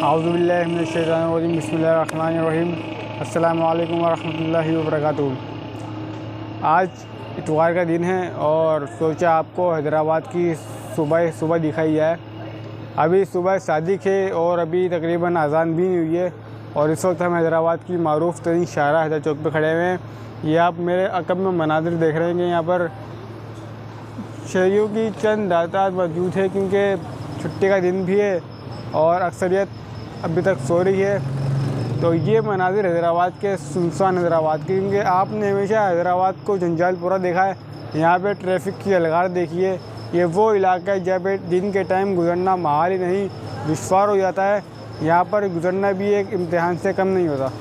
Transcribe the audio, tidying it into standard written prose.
औज़ुबिल्लाहि मिनश्शैतानिर्रजीम बिस्मिल्लाहिर्रहमानिर्रहीम अस्सलामु अलैकुम वरहमतुल्लाहि वबरकातुहू। आज इतवार का दिन है और सोचा आपको हैदराबाद की सुबह दिखाई जाए। अभी सुबह सादिक है और अभी तकरीबन अज़ान भी नहीं हुई है और इस वक्त हम हैदराबाद की मारूफ़ तरीन शाहरा हैदर चौक पे खड़े हुए हैं। ये आप मेरे अक़ब में मनाज़िर देख रहे हैं कि यहाँ पर शहरियों की चंद तादाद मौजूद है क्योंकि छुट्टी का दिन भी है और अक्सरियत अभी तक सो रही है। तो ये मनाज़िर हैदराबाद के सुनसान हैदराबाद के, क्योंकि आपने हमेशा हैदराबाद को जंजालपुरा देखा है। यहाँ पे ट्रैफिक की अलगार देखिए। ये वो इलाका है जहाँ पे दिन के टाइम गुजरना महाल ही नहीं दुश्वार हो जाता है। यहाँ पर गुजरना भी एक इम्तिहान से कम नहीं होता।